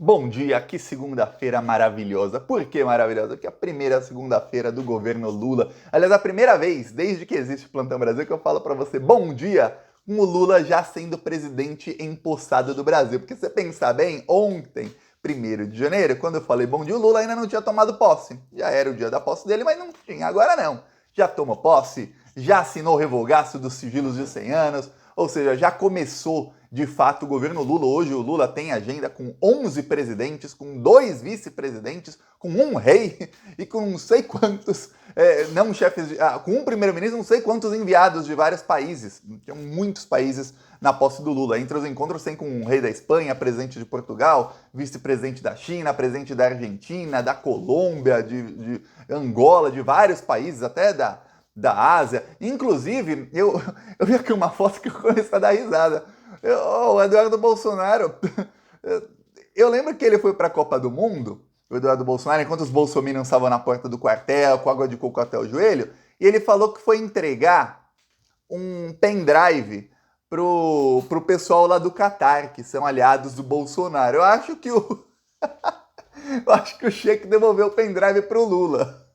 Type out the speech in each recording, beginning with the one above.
Bom dia, que segunda-feira maravilhosa. Por que maravilhosa? Porque é a primeira segunda-feira do governo Lula. Aliás, a primeira vez desde que existe o Plantão Brasil que eu falo pra você bom dia com o Lula já sendo presidente empossado do Brasil. Porque se você pensar bem, ontem, 1º de janeiro, quando eu falei bom dia, o Lula ainda não tinha tomado posse. Já era o dia da posse dele, mas não tinha. Agora não. Já tomou posse, já assinou o revogaço dos sigilos de 100 anos, ou seja, já começou de fato o governo Lula. Hoje o Lula tem agenda com 11 presidentes, com 2 vice-presidentes, com um rei e com não sei quantos, não chefes, com um primeiro-ministro, não sei quantos enviados de vários países. Tinham muitos países na posse do Lula. Entre os encontros tem com o rei da Espanha, presidente de Portugal, vice-presidente da China, presidente da Argentina, da Colômbia, de Angola, de vários países, até da Ásia. Inclusive, eu vi aqui uma foto que eu comecei a dar risada. O Eduardo Bolsonaro, eu lembro que ele foi para a Copa do Mundo, o Eduardo Bolsonaro, enquanto os bolsominions estavam na porta do quartel, com água de coco até o joelho, e ele falou que foi entregar um pendrive pro pessoal lá do Catar, que são aliados do Bolsonaro. Eu acho que o Sheik devolveu o pendrive pro Lula.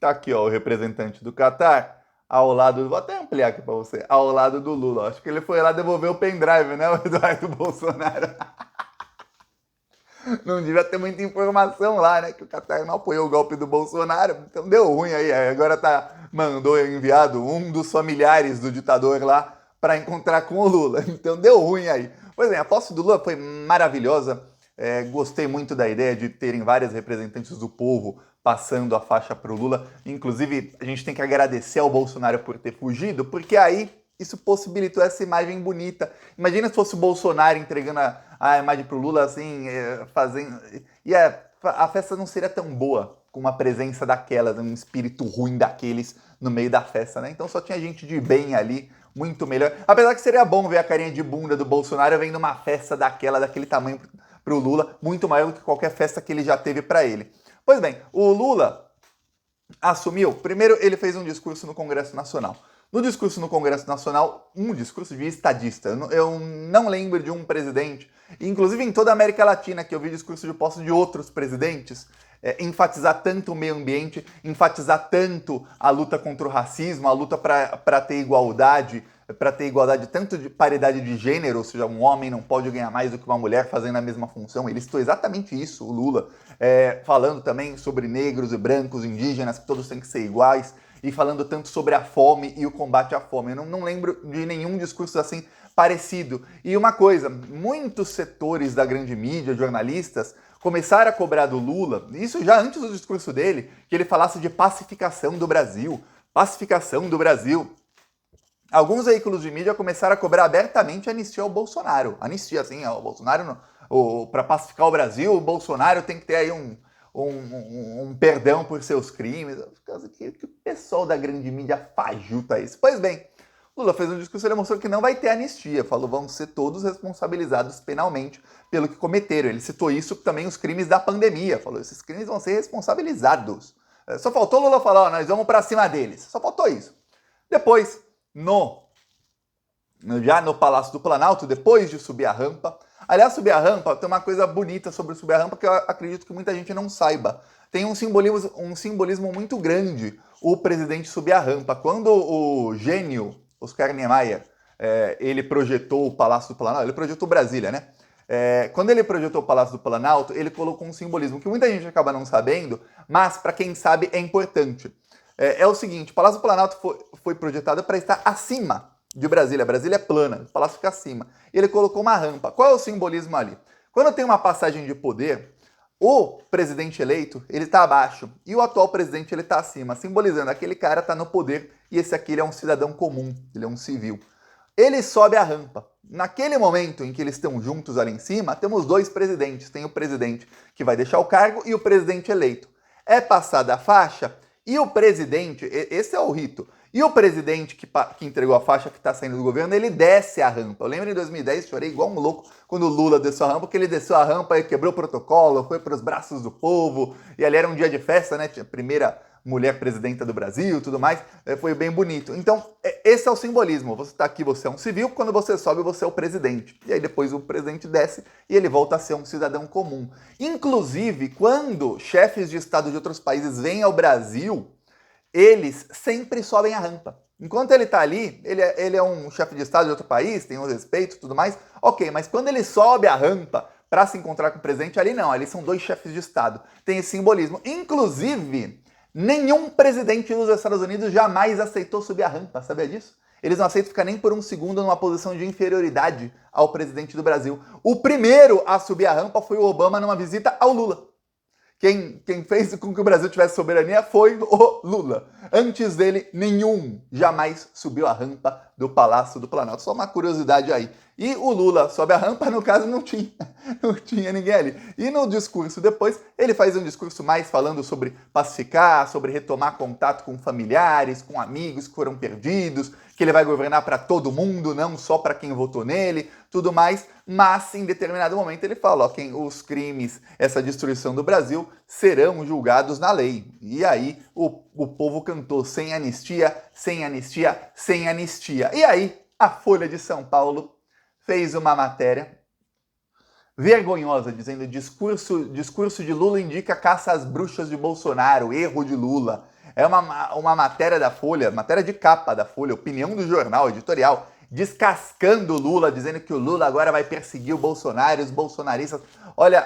Tá aqui, ó, o representante do Catar, ao lado, vou até ampliar aqui pra você, ao lado do Lula. Acho que ele foi lá devolver o pendrive, né, o Eduardo Bolsonaro? Não devia ter muita informação lá, né, que o Catar não apoiou o golpe do Bolsonaro, então deu ruim aí. Agora mandou enviado um dos familiares do ditador lá para encontrar com o Lula, então deu ruim aí. Pois bem, a posse do Lula foi maravilhosa. Gostei muito da ideia de terem várias representantes do povo passando a faixa para o Lula. Inclusive, a gente tem que agradecer ao Bolsonaro por ter fugido, porque aí isso possibilitou essa imagem bonita. Imagina se fosse o Bolsonaro entregando a imagem para o Lula, assim, fazendo... E a festa não seria tão boa com uma presença daquelas, um espírito ruim daqueles no meio da festa, né? Então só tinha gente de bem ali, muito melhor. Apesar que seria bom ver a carinha de bunda do Bolsonaro vendo uma festa daquele tamanho pro Lula, muito maior do que qualquer festa que ele já teve para ele. Pois bem, o Lula assumiu, primeiro ele fez um discurso no Congresso Nacional. No discurso no Congresso Nacional, um discurso de estadista. Eu não lembro de um presidente, inclusive em toda a América Latina, que eu vi discurso de posse de outros presidentes, enfatizar tanto o meio ambiente, enfatizar tanto a luta contra o racismo, a luta para ter igualdade tanto de paridade de gênero, ou seja, um homem não pode ganhar mais do que uma mulher fazendo a mesma função. Ele citou exatamente isso, o Lula, falando também sobre negros e brancos, indígenas, que todos têm que ser iguais, e falando tanto sobre a fome e o combate à fome. Eu não lembro de nenhum discurso assim parecido. E uma coisa, muitos setores da grande mídia, jornalistas, começaram a cobrar do Lula, isso já antes do discurso dele, que ele falasse de pacificação do Brasil. Pacificação do Brasil. Alguns veículos de mídia começaram a cobrar abertamente a anistia ao Bolsonaro. Anistia, assim, o Bolsonaro, para pacificar o Brasil, o Bolsonaro tem que ter aí um perdão por seus crimes. Que pessoal da grande mídia fajuta isso. Pois bem, Lula fez um discurso, ele mostrou que não vai ter anistia. Falou, vão ser todos responsabilizados penalmente pelo que cometeram. Ele citou isso também, os crimes da pandemia. Falou, esses crimes vão ser responsabilizados. Só faltou o Lula falar, nós vamos para cima deles. Só faltou isso. Depois, já no Palácio do Planalto, depois de subir a rampa. Aliás, subir a rampa, tem uma coisa bonita sobre subir a rampa que eu acredito que muita gente não saiba. Tem um simbolismo muito grande o presidente subir a rampa. Quando o gênio Oscar Niemeyer, ele projetou o Palácio do Planalto, ele projetou Brasília, né? Quando ele projetou o Palácio do Planalto, ele colocou um simbolismo que muita gente acaba não sabendo, mas para quem sabe é importante. É o seguinte, o Palácio do Planalto foi projetado para estar acima de Brasília. Brasília é plana, o palácio fica acima. E ele colocou uma rampa. Qual é o simbolismo ali? Quando tem uma passagem de poder, o presidente eleito, ele está abaixo e o atual presidente, ele está acima, simbolizando aquele cara está no poder e esse aqui ele é um cidadão comum, ele é um civil. Ele sobe a rampa. Naquele momento em que eles estão juntos ali em cima, temos dois presidentes. Tem o presidente que vai deixar o cargo e o presidente eleito. É passada a faixa e o presidente, esse é o rito, e o presidente que entregou a faixa, que está saindo do governo, ele desce a rampa. Eu lembro em 2010, chorei igual um louco quando o Lula desceu a rampa, porque ele desceu a rampa e quebrou o protocolo, foi para os braços do povo, e ali era um dia de festa, né? Tinha mulher presidenta do Brasil, tudo mais, foi bem bonito. Então, esse é o simbolismo. Você está aqui, você é um civil, quando você sobe, você é o presidente. E aí depois o presidente desce e ele volta a ser um cidadão comum. Inclusive, quando chefes de Estado de outros países vêm ao Brasil, eles sempre sobem a rampa. Enquanto ele está ali, ele é um chefe de Estado de outro país, tem um respeito e tudo mais, ok, mas quando ele sobe a rampa para se encontrar com o presidente, ali não, ali são dois chefes de Estado. Tem esse simbolismo. Inclusive, nenhum presidente dos Estados Unidos jamais aceitou subir a rampa, sabia disso? Eles não aceitam ficar nem por um segundo numa posição de inferioridade ao presidente do Brasil. O primeiro a subir a rampa foi o Obama numa visita ao Lula. Quem fez com que o Brasil tivesse soberania foi o Lula. Antes dele, nenhum jamais subiu a rampa do Palácio do Planalto. Só uma curiosidade aí. E o Lula sobe a rampa, no caso, não tinha ninguém ali. E no discurso depois, ele faz um discurso mais falando sobre pacificar, sobre retomar contato com familiares, com amigos que foram perdidos, que ele vai governar para todo mundo, não só para quem votou nele, tudo mais. Mas, em determinado momento, ele fala, ó, os crimes, essa destruição do Brasil, serão julgados na lei. E aí, o povo cantou sem anistia, sem anistia, sem anistia. E aí, a Folha de São Paulo fez uma matéria vergonhosa, dizendo discurso de Lula indica caça às bruxas de Bolsonaro, erro de Lula. É uma matéria da Folha, matéria de capa da Folha, opinião do jornal, editorial, descascando o Lula, dizendo que o Lula agora vai perseguir o Bolsonaro e os bolsonaristas. Olha,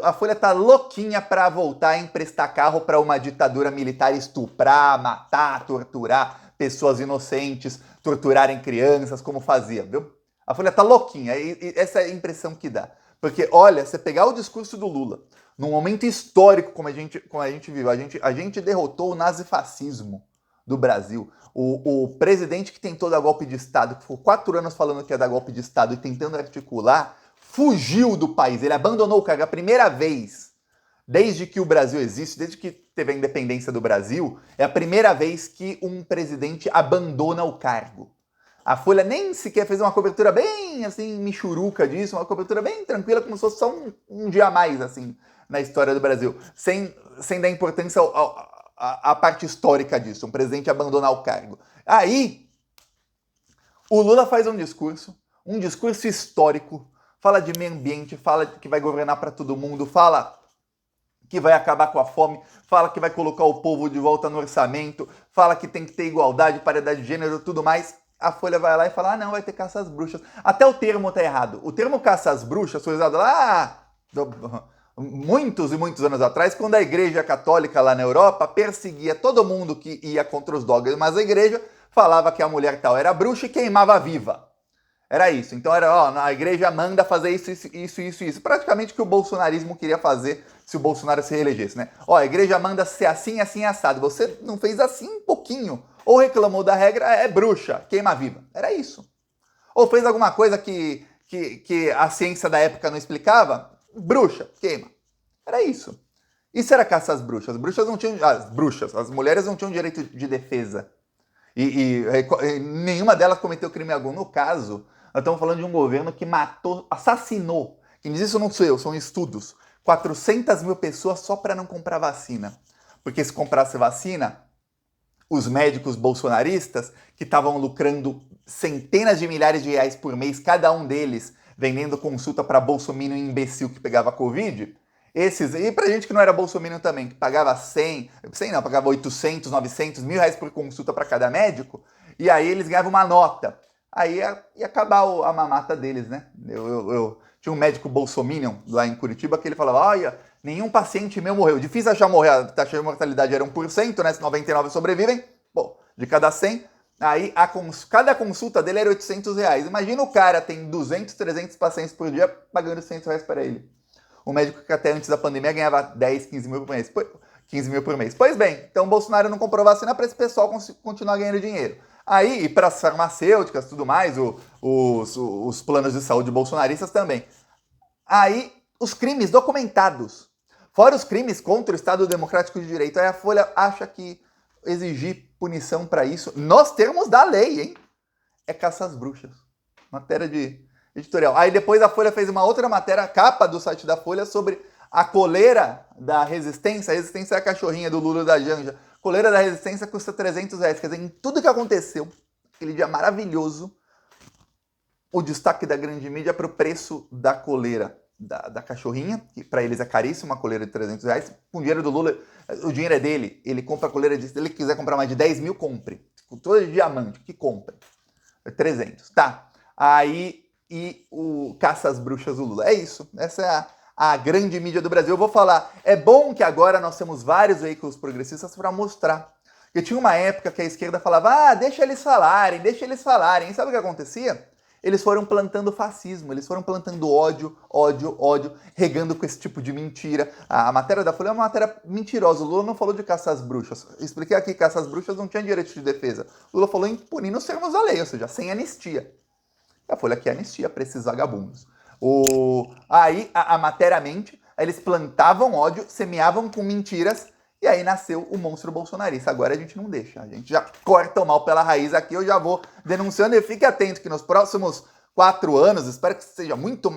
a Folha tá louquinha para voltar a emprestar carro para uma ditadura militar estuprar, matar, torturar pessoas inocentes, torturarem crianças, como fazia, viu? A Folha tá louquinha, e essa é a impressão que dá. Porque, olha, você pegar o discurso do Lula, num momento histórico como a gente vive, a gente derrotou o nazifascismo do Brasil. O presidente que tentou dar golpe de Estado, que ficou 4 anos falando que ia dar golpe de Estado e tentando articular, fugiu do país, ele abandonou o cargo a primeira vez. Desde que o Brasil existe, desde que teve a independência do Brasil, é a primeira vez que um presidente abandona o cargo. A Folha nem sequer fez uma cobertura bem, assim, michuruca disso, uma cobertura bem tranquila, como se fosse só um dia a mais, assim, na história do Brasil, sem dar importância à parte histórica disso, um presidente abandonar o cargo. Aí, o Lula faz um discurso histórico, fala de meio ambiente, fala que vai governar para todo mundo, fala que vai acabar com a fome, fala que vai colocar o povo de volta no orçamento, fala que tem que ter igualdade, paridade de gênero, tudo mais. A Folha vai lá e fala, não, vai ter caça às bruxas. Até o termo tá errado. O termo caça às bruxas foi usado lá muitos e muitos anos atrás, quando a Igreja Católica lá na Europa perseguia todo mundo que ia contra os dogmas da igreja, falava que a mulher tal era bruxa e queimava viva. Era isso. Então era, ó, a igreja manda fazer isso. Praticamente o que o bolsonarismo queria fazer se o Bolsonaro se reelegesse, né? Ó, a igreja manda ser assim, assim, assado. Você não fez assim um pouquinho. Ou reclamou da regra, é bruxa, queima viva. Era isso. Ou fez alguma coisa que a ciência da época não explicava, bruxa, queima. Era isso. Isso era caça às bruxas. As mulheres não tinham direito de defesa. E nenhuma delas cometeu crime algum. No caso, nós estamos falando de um governo que matou, assassinou. Quem diz isso não sou eu, são estudos. 400 mil pessoas só para não comprar vacina. Porque se comprasse vacina, os médicos bolsonaristas, que estavam lucrando centenas de milhares de reais por mês, cada um deles vendendo consulta para bolsominion imbecil que pegava Covid, e pra gente que não era bolsominion também, que pagava pagava 800, 900, R$1.000 por consulta para cada médico, e aí eles ganhavam uma nota. Aí ia acabar a mamata deles, né? Eu tinha um médico bolsominion lá em Curitiba que ele falava, olha, nenhum paciente meu morreu. Difícil achar morrer, a taxa de mortalidade era 1%, né? Se 99 sobrevivem, bom, de cada 100, aí cada consulta dele era R$800. Imagina o cara tem 200, 300 pacientes por dia pagando R$100 para ele. O médico que até antes da pandemia ganhava 10, 15 mil por mês. 15 mil por mês. Pois bem, então o Bolsonaro não comprou vacina para esse pessoal continuar ganhando dinheiro. Aí, e para as farmacêuticas, tudo mais, os planos de saúde bolsonaristas também. Aí, os crimes documentados. Fora os crimes contra o Estado Democrático de Direito. Aí a Folha acha que exigir punição para isso, nos termos da lei, hein? É caça às bruxas. Matéria de editorial. Aí depois a Folha fez uma outra matéria, capa do site da Folha, sobre a coleira da Resistência. A Resistência é a cachorrinha do Lula e da Janja. Coleira da Resistência custa R$300. Quer dizer, em tudo que aconteceu, aquele dia maravilhoso, o destaque da grande mídia para o preço da coleira da cachorrinha, que para eles é caríssimo, uma coleira de R$300. Com o dinheiro do Lula, o dinheiro é dele, ele compra a coleira, se ele quiser comprar mais de 10 mil, compre. Com todo de diamante, que compra. É 300, tá. Aí, e o caça às bruxas do Lula. É isso, essa é a grande mídia do Brasil. Eu vou falar, é bom que agora nós temos vários veículos progressistas para mostrar. Porque tinha uma época que a esquerda falava, deixa eles falarem. E sabe o que acontecia? Eles foram plantando fascismo, eles foram plantando ódio, regando com esse tipo de mentira. A matéria da Folha é uma matéria mentirosa. O Lula não falou de caça às bruxas. Expliquei aqui, caça às bruxas não tinha direito de defesa. O Lula falou em punir nos termos da lei, ou seja, sem anistia. A Folha quer anistia para esses vagabundos. Aí a matéria mente, eles plantavam ódio, semeavam com mentiras, e aí nasceu o monstro bolsonarista. Agora a gente não deixa, a gente já corta o mal pela raiz aqui, eu já vou denunciando, e fique atento que nos próximos 4 anos, espero que sejam muitos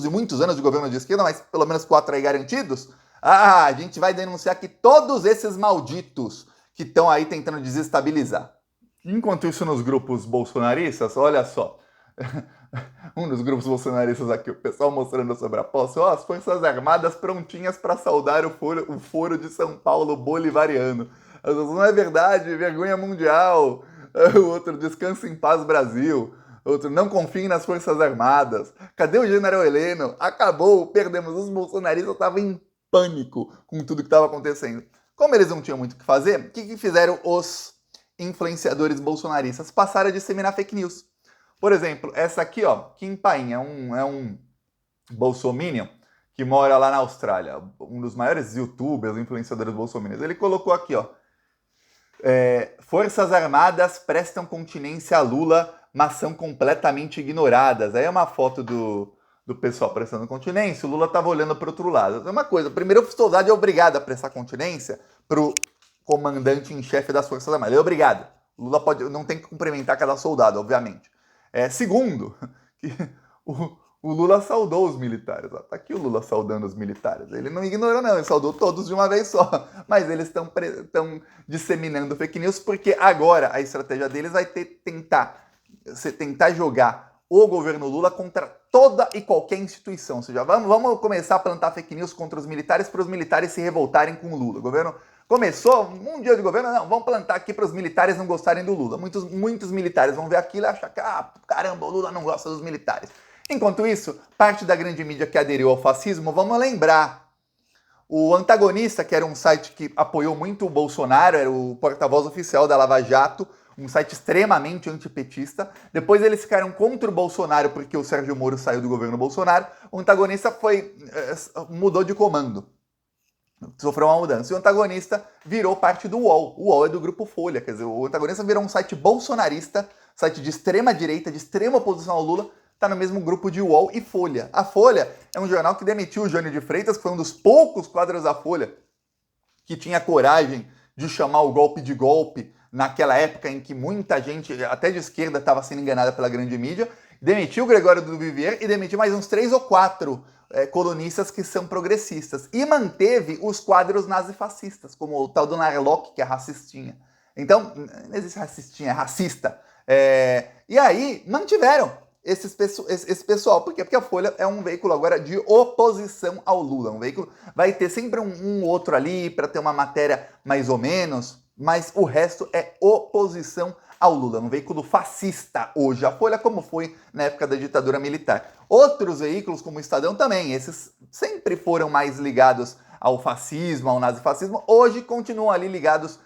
e muitos anos de governo de esquerda, mas pelo menos 4 aí garantidos, a gente vai denunciar que todos esses malditos que estão aí tentando desestabilizar. Enquanto isso, nos grupos bolsonaristas, olha só, um dos grupos bolsonaristas aqui, o pessoal mostrando sobre a posse, as Forças Armadas prontinhas para saudar o foro de São Paulo bolivariano. Não é verdade, vergonha mundial. O outro, descansa em paz, Brasil. Outro, não confiem nas Forças Armadas. Cadê o general Heleno? Acabou, perdemos. Os bolsonaristas estavam em pânico com tudo que estava acontecendo. Como eles não tinham muito o que fazer, o que fizeram os influenciadores bolsonaristas? Passaram a disseminar fake news. Por exemplo, essa aqui, Kim Paim, é um bolsominion que mora lá na Austrália, um dos maiores youtubers, influenciadores bolsominions. Ele colocou aqui, Forças Armadas prestam continência a Lula, mas são completamente ignoradas. Aí é uma foto do pessoal prestando continência, o Lula estava olhando para o outro lado. É uma coisa, primeiro o soldado é obrigado a prestar continência para o comandante em chefe das Forças Armadas. Ele é obrigado. O Lula não tem que cumprimentar cada soldado, obviamente. Segundo, que o Lula saudou os militares. Tá aqui o Lula saudando os militares. Ele não ignorou, não. Ele saudou todos de uma vez só. Mas eles estão disseminando fake news porque agora a estratégia deles vai tentar jogar o governo Lula contra toda e qualquer instituição. Ou seja, vamos começar a plantar fake news contra os militares para os militares se revoltarem com o Lula. O governo começou um dia de governo, não, vamos plantar aqui para os militares não gostarem do Lula. Muitos militares vão ver aquilo e achar que, caramba, o Lula não gosta dos militares. Enquanto isso, parte da grande mídia que aderiu ao fascismo, vamos lembrar, o Antagonista, que era um site que apoiou muito o Bolsonaro, era o porta-voz oficial da Lava Jato, um site extremamente antipetista. Depois eles ficaram contra o Bolsonaro porque o Sérgio Moro saiu do governo Bolsonaro. O Antagonista mudou de comando. Sofreu uma mudança. E o Antagonista virou parte do UOL. O UOL é do Grupo Folha. Quer dizer, o Antagonista virou um site bolsonarista, site de extrema direita, de extrema oposição ao Lula, está no mesmo grupo de UOL e Folha. A Folha é um jornal que demitiu o Jânio de Freitas, que foi um dos poucos quadros da Folha que tinha coragem de chamar o golpe de golpe naquela época em que muita gente, até de esquerda, estava sendo enganada pela grande mídia. Demitiu o Gregório do Vivier e demitiu mais uns 3 ou 4 colunistas que são progressistas. E manteve os quadros nazifascistas, como o tal do Narlock, que é racistinha. Então, não existe racistinha, é racista. E aí, mantiveram esse pessoal. Por quê? Porque a Folha é um veículo agora de oposição ao Lula. Um veículo vai ter sempre um outro ali para ter uma matéria mais ou menos, mas o resto é oposição ao Lula. Um veículo fascista hoje. A Folha como foi na época da ditadura militar. Outros veículos, como o Estadão também, esses sempre foram mais ligados ao fascismo, ao nazifascismo. Hoje continuam ali ligados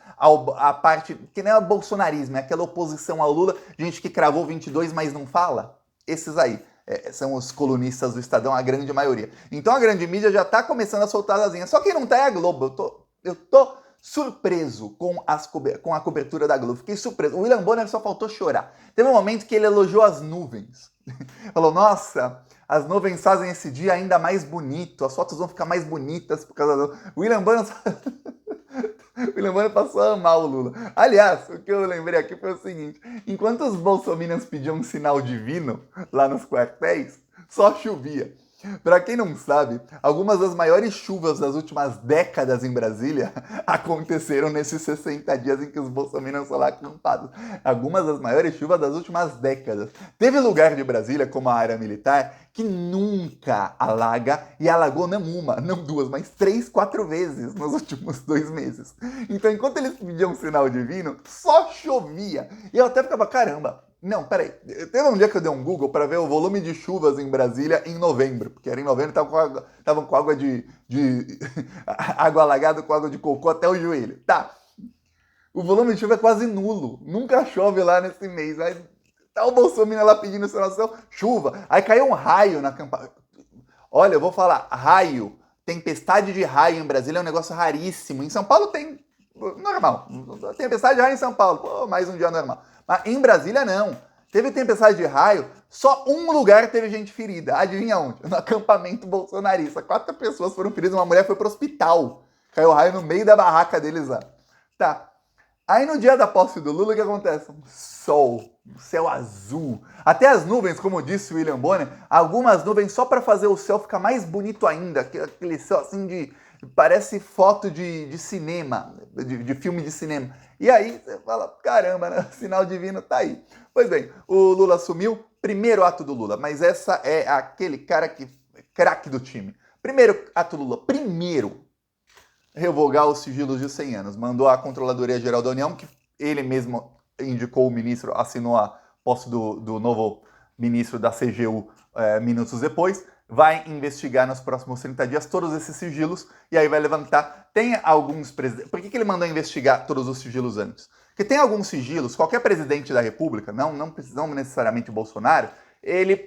à parte, que nem é o bolsonarismo, é aquela oposição ao Lula, gente que cravou 22, mas não fala. Esses aí são os colunistas do Estadão, a grande maioria. Então a grande mídia já está começando a soltar as linhas. Só quem não está é a Globo. Eu tô surpreso com a cobertura da Globo. Fiquei surpreso. O William Bonner só faltou chorar. Teve um momento que ele elogiou as nuvens. Falou, nossa, as nuvens fazem esse dia ainda mais bonito. As fotos vão ficar mais bonitas por causa do... O William Bonner passou a amar o Lula. Aliás, o que eu lembrei aqui foi o seguinte. Enquanto os bolsominions pediam um sinal divino lá nos quartéis, só chovia. Para quem não sabe, algumas das maiores chuvas das últimas décadas em Brasília aconteceram nesses 60 dias em que os bolsominions foram lá acampados. Algumas das maiores chuvas das últimas décadas. Teve lugar de Brasília, como a área militar, que nunca alaga, e alagou não uma, não duas, mas 3, 4 vezes nos últimos 2 meses. Então, enquanto eles pediam um sinal divino, só chovia. E eu até ficava, caramba, não, peraí. Teve um dia que eu dei um Google para ver o volume de chuvas em Brasília em novembro, porque era em novembro, estavam com água de água alagada com água de cocô até o joelho. Tá. O volume de chuva é quase nulo. Nunca chove lá nesse mês. Aí tá o Bolsonaro lá pedindo instalação, chuva. Aí caiu um raio na campanha. Olha, eu vou falar, raio, tempestade de raio em Brasília é um negócio raríssimo. Em São Paulo tem normal. Tempestade de raio em São Paulo, pô, mais um dia normal. Mas em Brasília não. Teve tempestade de raio, só um lugar teve gente ferida. Adivinha onde? No acampamento bolsonarista. 4 pessoas foram feridas, uma mulher foi pro hospital. Caiu raio no meio da barraca deles lá. Tá. Aí no dia da posse do Lula, o que acontece? Sol, céu azul. Até as nuvens, como disse o William Bonner, algumas nuvens só para fazer o céu ficar mais bonito ainda. Aquele céu assim de... parece foto de cinema, de filme de cinema. E aí você fala, caramba, né? O sinal divino tá aí. Pois bem, o Lula assumiu, primeiro ato do Lula, mas essa é aquele cara que craque do time. Primeiro ato do Lula, primeiro, revogar os sigilos de 100 anos. Mandou a Controladoria Geral da União, que ele mesmo indicou o ministro, assinou a posse do novo ministro da CGU minutos depois, vai investigar nos próximos 30 dias todos esses sigilos e aí vai levantar. Tem alguns presidentes. Por que ele mandou investigar todos os sigilos antes? Porque tem alguns sigilos, qualquer presidente da República, não necessariamente o Bolsonaro,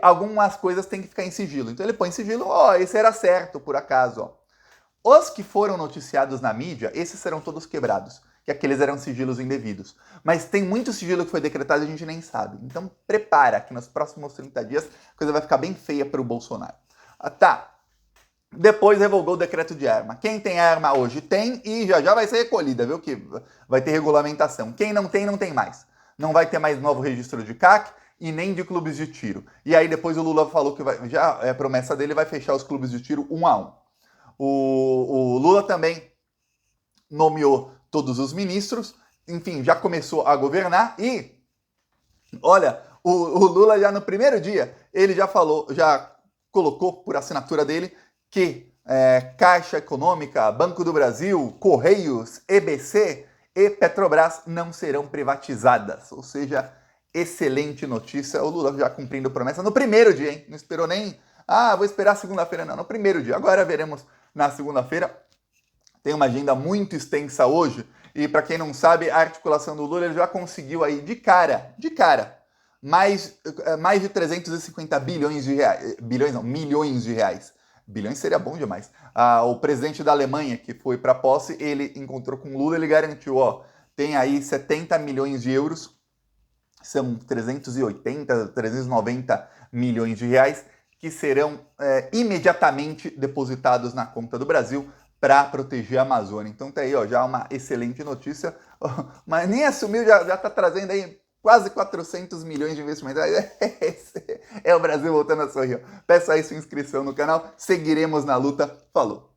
algumas coisas têm que ficar em sigilo. Então ele põe em sigilo, esse era certo, por acaso, ó. Os que foram noticiados na mídia, esses serão todos quebrados, que aqueles eram sigilos indevidos. Mas tem muito sigilo que foi decretado e a gente nem sabe. Então prepara que nos próximos 30 dias a coisa vai ficar bem feia para o Bolsonaro. Tá. Depois revogou o decreto de arma. Quem tem arma hoje tem e já vai ser recolhida, viu? Que vai ter regulamentação. Quem não tem, não tem mais. Não vai ter mais novo registro de CAC e nem de clubes de tiro. E aí depois o Lula falou que já é promessa dele, vai fechar os clubes de tiro 1 a 1. O Lula também nomeou todos os ministros, enfim, já começou a governar e, olha, o Lula já no primeiro dia, ele já falou, já colocou por assinatura dele que Caixa Econômica, Banco do Brasil, Correios, EBC e Petrobras não serão privatizadas. Ou seja, excelente notícia. O Lula já cumprindo promessa no primeiro dia, hein? Não esperou nem, vou esperar segunda-feira, não. No primeiro dia. Agora veremos na segunda-feira. Tem uma agenda muito extensa hoje. E para quem não sabe, a articulação do Lula ele já conseguiu aí de cara, mais de 350 bilhões de reais. Milhões de reais. Bilhões seria bom demais. O presidente da Alemanha, que foi para posse, ele encontrou com o Lula, ele garantiu, tem aí 70 milhões de euros, são 390 milhões de reais, que serão imediatamente depositados na conta do Brasil para proteger a Amazônia. Então tá aí, já uma excelente notícia, mas nem assumiu, já está trazendo aí quase 400 milhões de investimentos. É o Brasil voltando a sorrir. Peça aí sua inscrição no canal, seguiremos na luta. Falou!